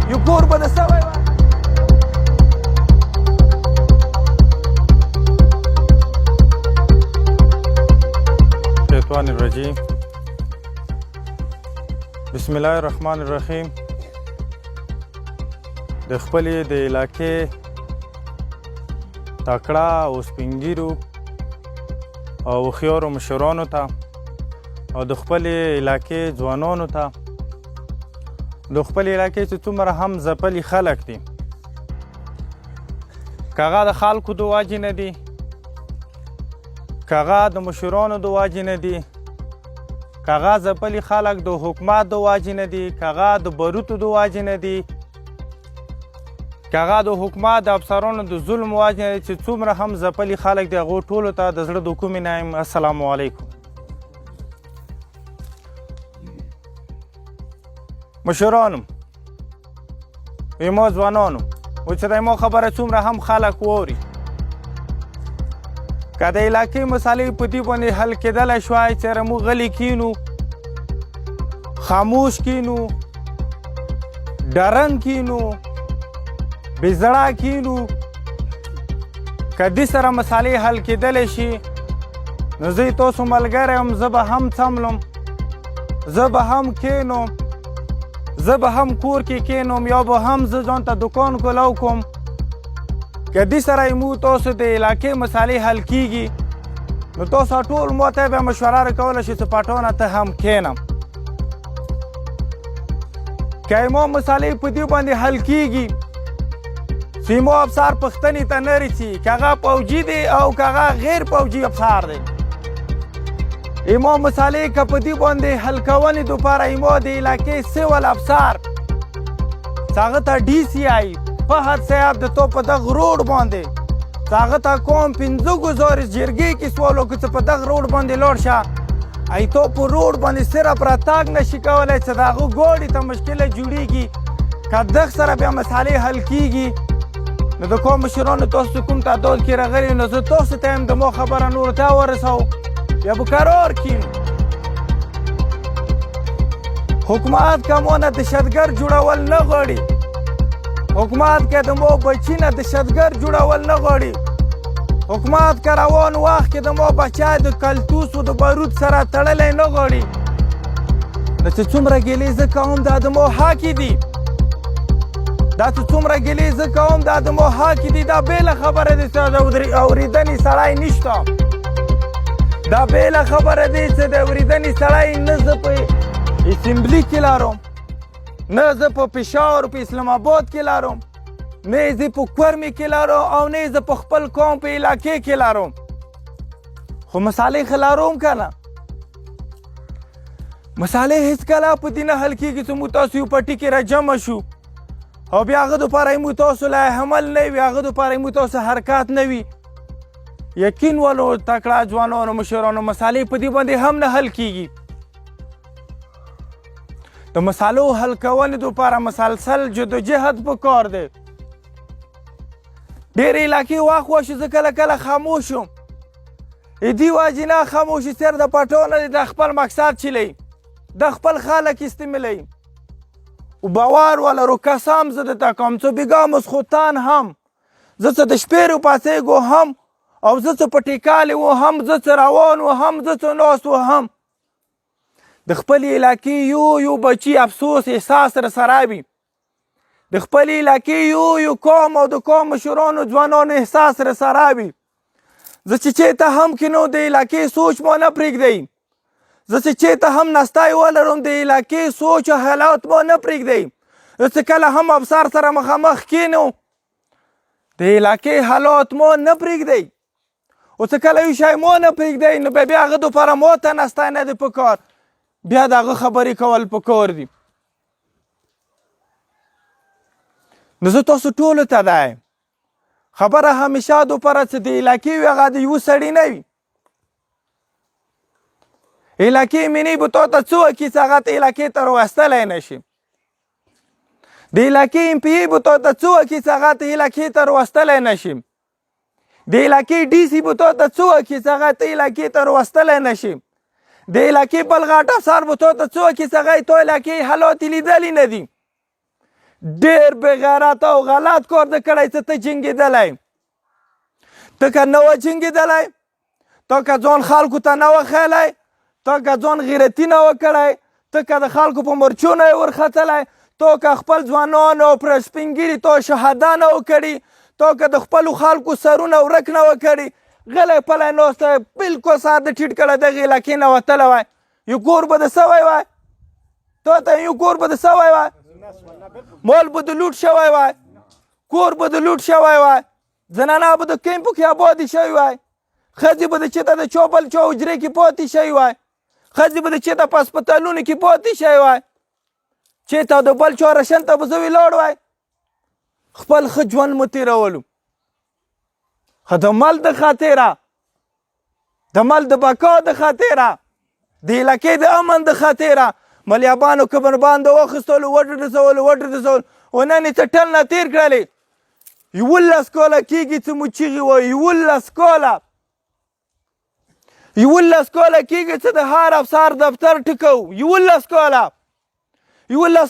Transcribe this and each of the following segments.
یو کور به د سوی وه. شیطان الرجیم. بسم الله الرحمن الرحیم. د خپلې د علاقې تکړه او سپین ږیرو او هوښیارو مشرانو ته او د خپلې علاقې ځوانانو ته، د خپلې علاقې چې څومره هم ځپلي خلک دي، که هغه د خلکو د واجې نه دي، که هغه د مشرانو د واجې نه دي، که هغه ځپلي خلک د حکومت د واجې نه دي، که هغه د بروتو د واجې نه دي، که هغه د حکومت د افسرانو د ظلم واجې نه دي، چې څومره هم ځپلي خلک دي، هغو ټولو ته د زړه د کومې نه یم السلام علیکم. مشرانو، ایما ځوانانو، و چې د ایما خبره څومره هم خلک واوري، که د علاقې مسالې په دې باندې حل کېدلی شوای چې موږ غلي کینو، خاموش کینو، ډرن کینو، بېزړه کینو، که دې سره مسالې حل کېدلی شي، نو زه تاسو ملګری یم، زه به هم څملم، زه به هم کینم، زه به هم کور کې کینم، یا به هم زه ځان ته دکان کولو کوم. که دې سره موږ تاسو د علاقې مسالې حل کېږي، نو تاسو ټول ما ته بیا مشوره راکولی شئ چې پټانه ته هم کښېنم. که ما مسالې په دې باندې حل کېږي چې ما افسر پوښتنې ته نه رسي، که هغه پوجي دی او که هغه غیر پوجي افسر دی، ایما مسالې که په دې باندې حل کونې دپاره ایما د علاقې سیول افسر چې هغه ته ډي سی آی فهد صاحب د تو په دغه روډ باندې چې هغه ته کوم 5 ګزارش جرګې کې سوال وکړو چې په دغه روډ باندې لاړ شه، ای تو په روډ باندې صرف راتګ نشي کولی چې د هغه ګاډي ته مشکله جوړېږي. که دغه سره بیا مسالې حل کېږي، نو د کوم مشرانو تاسو کوم تعداد کې راغلي، نو زه تاسو ته یم د ما خبره نورو ته ورسوم، بیا به قرار کینو. حکومت که ما نه دهشتګرد جوړول نه غواړي، حکومت که د ما بچي نه دهشتګرد جوړول نه غواړي، حکومت که روان وخت کې د ما بچی د کلتوس و د بارود سره تړلی نه غواړي، نو چې څومره ګیلې زه کوم دا د ما حق دي، دا چې څومره ګیلې زه کوم دا د ما حق دي. دا بېله خبره دی چې د اورېدنې سړی نشته، دا بېله خبره دی چې د اورېدنې سړی نه زه په اسمبلي کې لرم، نه زه په پېښور په اسلام آباد کې لرم، نه زه په کورمې کې لرم، او نه زه په خپل قوم په علاقې کې لرم، خو مسالې خو لرم که نه. مسالې هېڅکله په دې نه حل کېږي چې موږ تاسو یو پټي کې راجمع شو او بیا هغه دپاره موږ تاسو لا عمل نه وي، هغه دپاره موږ تاسو حرکات نه وي. یقین ولو تکړه ځوانانو مشرانو، مسالې په دې باندې هم نه حل کېږي. د مسالو حل کونې دپاره مسلسل جدوجهد پکار دی. ډېرې علاقې وخت وشو زه کله کله خاموش یم، دې وجې نه خاموش صرف د پټانه دی، د خپل مقصد چلی، د خپل خلک استعملوي. و باور ولرو قسم زه درته کوم چې بیګا مسخوتان هم، زه څه د شپې راپاڅېږو هم، او زه څه په ټیکالې و هم، زه څه روان و هم، زه څه ناست و هم، د خپلې علاقې یو بچي افسوس احساس رسره وي، د خپلې علاقې یو قوم او د قوم مشرانو ځوانانو احساس رسره وي. زه چې چېرته هم کینو د علاقې سوچ ما نه پرېږدئ، زه چې چېرته هم نستی ولرم د علاقې سوچ او حالات ما نه پرېږدئ، زه چې کله هم افسر سره مخامخ کینو د علاقې حالات ما نه پرېږدئ، او چې کله یو شی ما نه پرېږدئ، نو بیا هغه دپاره ما ته نستی نه دی پکار، بیا د هغه خبرې کول پکار دي. نو زه تاسو ټولو ته دی خبره همیشه دپاره چې د علاقې وي، هغه د یو سړي نه وي. علاقې مینې به تا ته څه وکړي چې هغه ته علاقې ته راوستلی نه شي، د علاقې MP به تا ته څه وکړي چې هغه ته علاقې ته راوستلی نه شي، د علاقې DC به تا ته څه وکړي چې هغه ته علاقې ته راوستلی نه شي، د علاقې بل غټ افسر به تا ته څه وکړي چې هغه یې تا علاقې حالات لیدلي نه دي، ډېر بې غیرته او غلط کار ده کړی څه ته جنګېدلی ته که نه وه جنګېدلی تا که ځان خلکو ته نه وه ښیلی تا که ځان غیرتي نه وه کړی ته که د خلکو په مرچو نه یې ورختلی تا که خپل ځوانان او پر سپین ګیري تا شهدا نه و کړي تا که د خپلو خلکو سرونه ورک نه و کړي غلی پلی ناست وی بلکل سر د ټیټ کړی دغې علاقې نه وتلی وی یو کور به د سوی وی تا ته یو کور به د سوی وی مال به د لوټ شوی وی کور به د لوټ شوی وی زنانه به د کیمپو کې آبادې شوي وی ښځې به د چېرته د چا بل چا حجرې کې پاتې شوي وی ښځې به د چېرته په هسپتالونو کې پاتې شوي وی چېرته د بل چا رشن ته به زه ولاړ وی خپل ښه ژوند مو تېرولو خو د مل د خاطره د مل د بقا د خاطره د علاقې د امن د خاطره ملیابانو کمربانده واخیستلو وډرځولو او نن یې څه ټل نه تېر کړلې 11 کاله کېږي څه مو چیغې وایي 11 کاله کېږي څه د هر افسر دفتر ټکو 11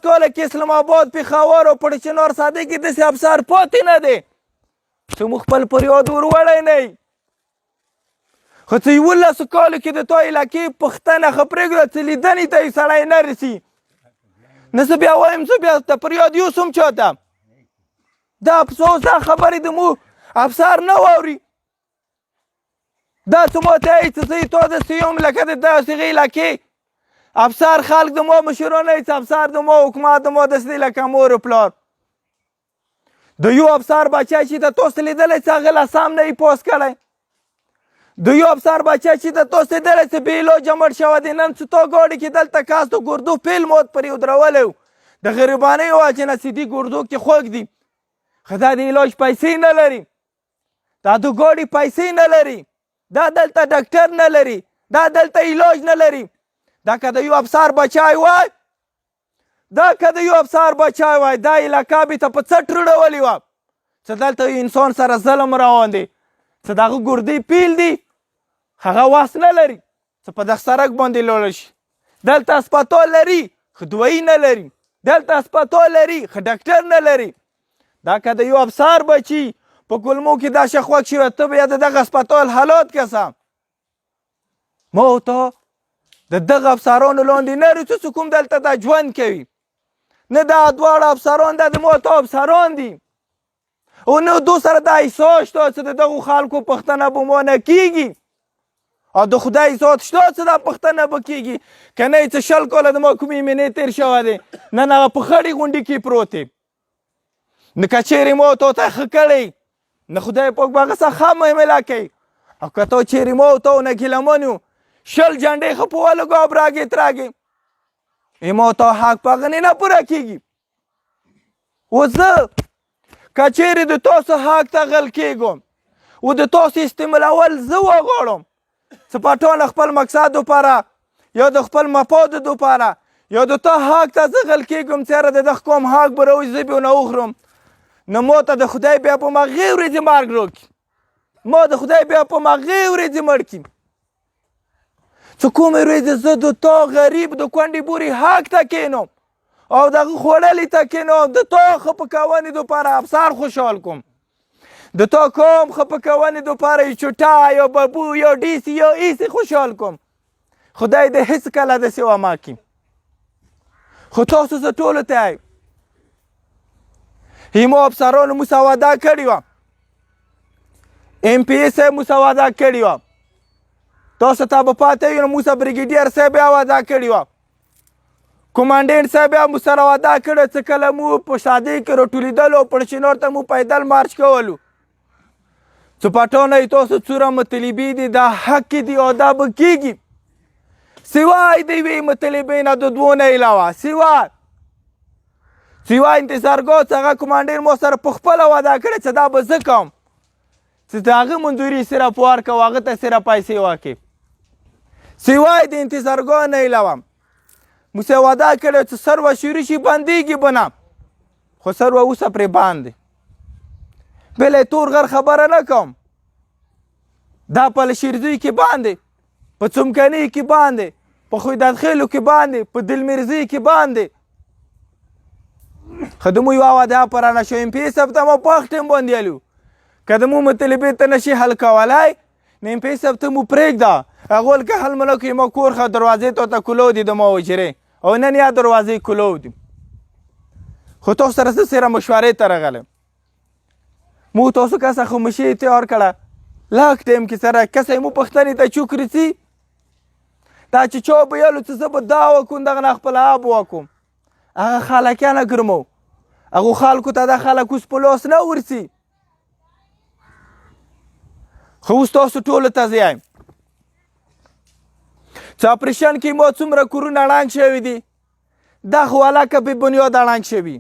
کاله کې اسلام آباد پېښور او پړچنار ساده کې داسې افسر پاتې نه دی چې موږ خپل فریاد ور وړی نه وي خو څه 11 کالو کې د تا علاقې پوښتنه ښه پرېږده څه لیدنې ته یې سړی نه رسي نه زه بیا وایم زه بیا ته فریاد یوسم چاته دا افسوس دا خبرې د مو افسر نه واوري دا څه ماته یې څه زه یې تا داسې یم لکه د داسې علاقې افسر خلک د ما مشران هیڅ افسر د ما حکومت د ما داسې دی لکه مور و پلار د یو افسر بچی چې ته تاسو لیدلی څه هغه له سم نه یې پوس کړی د یو افسر بچی چې ته تاسو لیدلی څه بې علاجه مړ شوی دی نن څه تا ګاډي کې دلته کس د ګردو پیل موت پرې ودرولی و د غریبانۍ وجې نه سیدي ګردو کې خوږ دي خو دا د علاج پیسې نه لري دا د ګاډي پیسې نه لري دا دلته ډاکټر نه لري دا دلته علاج نه لري دا که د یو افسر بچی وای دا علاقه به ته په څټ رړولې وه څه دلته انسان سره ظلم روان دی څه د هغه ګردې پیل دي هغه وس نه لري څه په دغه سړک باندې لاړه شي دلته هسپتال لري خو دوایي نه لري دلته هسپتال لري خو ډاکټر نه لري دا که د یو افسر بچي په کلمو کې دا شخوک شوی ته بیا د دغه هسپتال حالات کسه ما او ته د دغه افسرانو لاندې نه رسو چې کوم دلته دا ژوند کوي نه دا دواړه افسران دا د ما ته افسران دي او نه دو سره دا احساس شته چې د دغو خلکو پوښتنه به ما نه کېږي او د خدای ذات شته چې دا پوښتنه به کېږي که نه یې څه 20 کاله د ما کومې مینې تېر شوی دی نن هغه په خړې غونډې کې پروت دی نه که چېرې ما تا ته ښه کړی نه خدای پاک به هغه څه ښه معامله کوي او که تا چېرې ما او تا نه ګیلمن یو 20 جنډې ښه په ولګو او براګې تراګې ما تا حق په هغه نه پوره کېږي اوس زه که چېرې د تاسو حق ته غل کېږم و د تاسو استعمالول زه وغواړم څه پټان خپل مقصد دپاره یا د خپل مفاد دپاره یا د تا حق ته زه غل کېږم چې یاره د دغه قوم حق به راوځي زه به ونه وخورم نو ما ته د خدای بیا په مغې ورځې مرګ راکړي ما د خدای بیا په مغې ورځې مړ کړي چې کومې ورځې زه د تا غریب د کونډې بورې حق ته کښېنم او دغه خوړلي ته کښېنم د تا ښه په کونې دپاره افسر خوشحال کوم د تا کوم ښه په کونې دپاره یو چوټه یا ببو یا ډیسي یا ایسي خوشحال کوم خدای دې هېڅ کله داسې ومه کړي خو تاسو زه ټولو ته ایمو افسرانو مسوده کړې وه MP صاحب مسوده کړې وه تاسو ته به پاته وي نو موږ بریګیډیر صاحب یې وعده کړې وه کمانډنټ صاحب یې مو سره وعده کړې چې کله مو په شادۍ کې راټولېدلو او پړچینار ته مو پیدل مارچ کولو چې پټانه یې تاسو څومره مطلبې دي دا حق دي او دا به کېږي سوای د یوې مطلبې نه د دوو نه علاوه سوای انتظارګاه چې هغه کمانډر ما سره په خپله وعده کړې چې دا به زه کوم چې د هغه منظوري صرف ورکړه او هغه ته صرف پیسې واکړي سوای د انتظارګاه نه علاوه موږ یې وعده کړې چې سروه شروع شي بندېږي به نه خو سروه اوسه پرې بند دی بله یې تور غر خبره نه کوم دا په شیرزوی کې بند دی په څمکني کې بند دی په خویدادخیلو کې بند دی په دلمرزي کې بند دی خو د مو یوه وعده په رانه شویم 5 هفته مو په وخت ټیم باندې یلو که د مو مطالبې ته نشي حل کولی نیم 5 هفته مو پرېږده هغول که حل مو نه کوي ما کور ښه دروازې ته ورته کلو دي د ما حجرې او نن یا دروازې کلو دي خو تاسو سره زه سره مشورې ته راغلم مو تاسو کسه خاموشي تیار کړه لاک ټیم کې سره کسی مو پوښتنې ته چوک رسي دا چې چا به یلو چې زه به دا وکړم دغه نه خپل آب وکړم هغه خلکیانه ګرمو هغو خلکو ته دا خلک اوس په لاس نه ورسي خو اوس تاسو ټولو ته زه یم چې اپریشن کې ما څومره کورونه ړنګ شوي دي دا خو هلکه بې بنیاده ړنګ شوي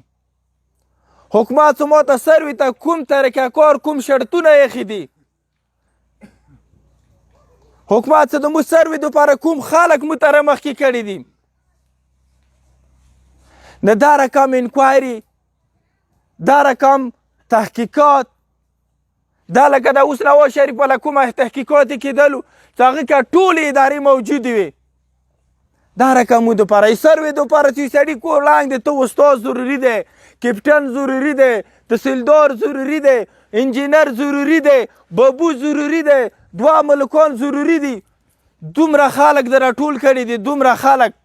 حکومت ما ته سروې ته کوم طریقه کار کوم شرطونه ایښي دي حکومت څه د موږ سروې دپاره کوم خلک مو ته رامخکې کړي دي نه دا رقم انکوایري دا رقم تحقیقات دا لکه د اوس نواز شریف والا کومه تحقیقات یې کېدلو چې هغې که ټولې ادارې موجودې وي دا رقم مو دپاره سروې دپاره چې سړي کور ړنګ دی ته استاد ضروري دی کپټن ضروري دی تحصیلدار ضروري دی انجینر ضروري دی بابو ضروري دی 2 ملکان ضروري دي دومره خلک در راټول کړي دي دومره خلک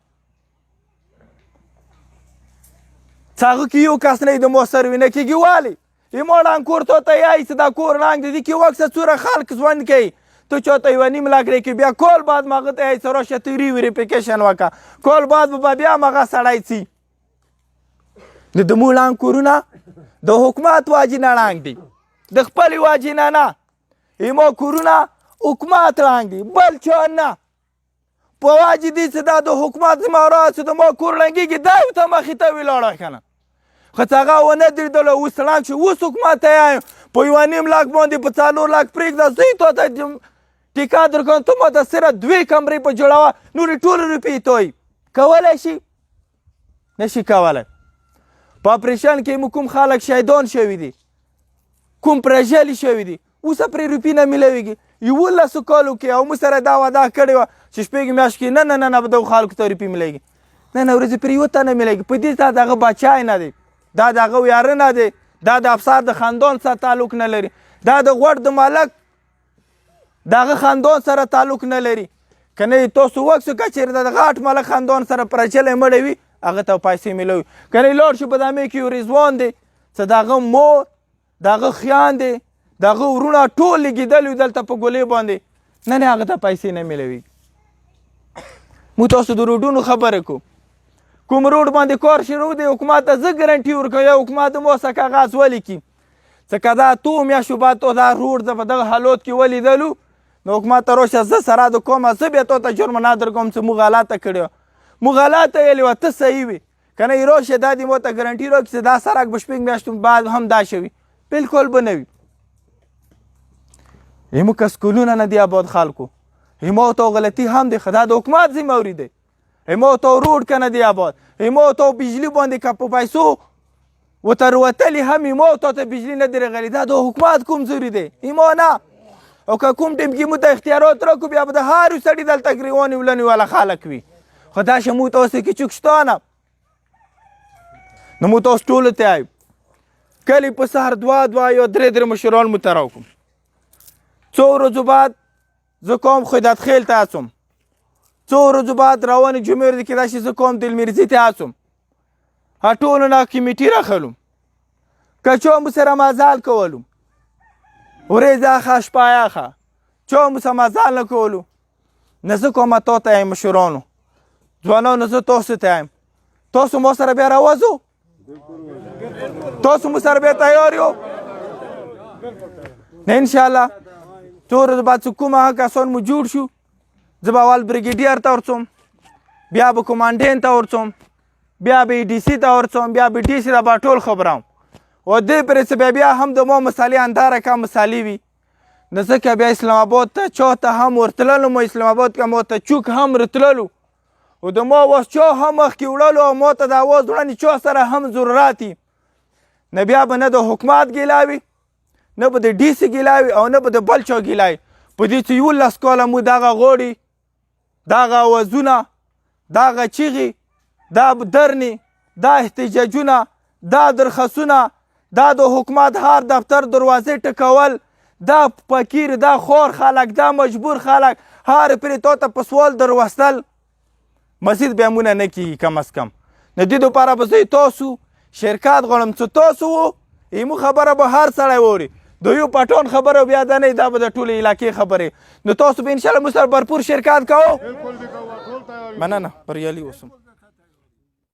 چې هغه کې یو کس نه وي د ما سروې نه کېږي ولې ما ړنګ کور ته ته یایي چې دا کور ړنګ دی دې کې وکسه څومره خلک ژوند کوي ته چاته یوه نیم لاک راکړې بیا کال بعد مې هغه ته یایي چې راشه ته ویریفیکیشن وکړه کال بعد به بیا مغه سړی څي د مو ړنګ کورونه د حکومت واجې نه ړنګ دي د خپلې واجې نه ما کورونه حکومت ړنګ دي بل چا نه په واجې دي چې دا د حکومت زمارات چې د ما کور ړنګېږي دا یو ته مخې ته ولاړه که نه خو چې هغه ونه درېدلو اوس ړنګ شو اوس حکومت ته یایم په 1.5 لاک باندې په 4 لاک پرېږده زه یې تا ته ټیکا درکوم ته ماته صرف 2 کمرې په جوړوه نورې ټولې روپۍ توی کولی شي نشي کولی په اپریشن کې مو کوم خلک شهیدان شوي دي کوم پرژلي شوي دي اوس پرې روپۍ نه میلاویږي 11 کالو کې او موږ سره دا وعده کړې وه چې شپږ میاشتې کې نه به دغو خلکو ته روپۍ میلېږي نه ورځې پرې یوه ته نه میلېږي په دې سره د هغه بچی نه دی دا د هغه یاره نه دی دا د افسر د خاندان سره تعلق نه لري دا د غوړ د مالک د هغه خاندان سره تعلق نه لري که نه تاسو وکسو که چېرې د غاټ مالک خاندان سره پرچلی مړی وي هغه ته پیسې میلوي که نه لاړ شو په دامې کې یو رضوان دی چې د هغه مور د هغه خویندې د هغه ورونه ټول لګېدلي دلته په ګولۍ باندې نه هغه ته پیسې نه میلوي موږ تاسو د روډونو خبره کوو کوم روډ باندې کار شروع دی حکومت ته زه ګرنټي ورکوم یا حکومت ما څه کاغذ ولیکي چې که دا 2 میاشتو بعد تو دا روډ زه په دغه حالات کې ولیدلو نو حکومت ته راشه زه سره د کومه زه بیا تا ته جرمانه درکوم چې موږ غلطه کړې وه موږ غلطه ویلې وه ته صحیح وې که نه یې راشه دا دې ما ته ګرنټي راکړي چې دا سړک به 6 میاشتو بعد هم دا شوي بلکل به نه وي زموږ که سکولونه نه دي آباد خلکو ما ته غلطي هم دی خو دا د حکومت ذمهوري دی ما ته روډ که نه دی آباد ما ته بجلي باندې که په پیسو ورته روتلي هم ما ته بجلي نه دی راغلي دا د حکومت کوم زوري دی ما نه او که کوم ټیم کې موږ ته اختیارات راکړو بیا به د هر یو سړي دلته ګریوانې ولنې والا خلک وي خو دا شه موږ تاسو کې چوک شته نه نو موږ تاسو ټولو ته یایو کلي په سهار 2 یا 3 مشران مو ته راوکړم څو ورځو بعد زه کوم خدات خیل ته اڅم څو ورځو بعد روانې جمعې ورځې کېدای شي زه کوم دلمیرزي ته اڅم ټولو نه کمیټې راخلم که چا مو سره مزال کولو ورځ یخه شپه یخه چا مو سره مزال نه کولو نه زه کومه تا ته یم مشرانو ځوانانو زه تاسو ته یم تاسو ما سره بیا راوځو تاسو مو سره بیا تیار یو نه انشاءالله څو ورځې بعد چې کومه هغه کسان مو جوړ شو زه به اول بریګیډیر ته ورڅم بیا به کمانډین ته ورڅم بیا به ډي سي ته ورڅم بیا به ډي سي ته به ټول خبرم او دې پرې چې بیا هم د ما مسالې انداره کا مسالې وي نو ځکه بیا اسلام آباد ته چا ته هم ورتللو ما اسلام آباد که ما ته چوک هم رتللو او د ما واس چا هم مخکې وړلو او ما ته د اواز وړاندې چا سره هم ضرورت وي نه بیا به نه د حکومت ګیله وي نه به د ډي سي ګیله وي او نه به د بل چا ګیله وي په دې چې 11 کاله مو دغه غوړي دغه اوازونه دغه چیغې دا درنې دا احتجاجونه دا درخواستونه، دا د حکومت هر دفتر دروازې ټکول، دا فقیر، دا خور خلک، دا مجبور خلک هر پرې تا ته په سوال دروستل، مزید بیا مونږ نه کېږي کم از کم. د دې دپاره به زه تاسو شرکت غواړم چې تاسو ایمو خبره به هر سړی واوري. د یو پټان خبره بیا دا نه، دا به د ټولې علاقې خبرې. نو تاسو به انشاءالله موږ سره بھرپور شرکت کوو. مننه، بریالي اوسم.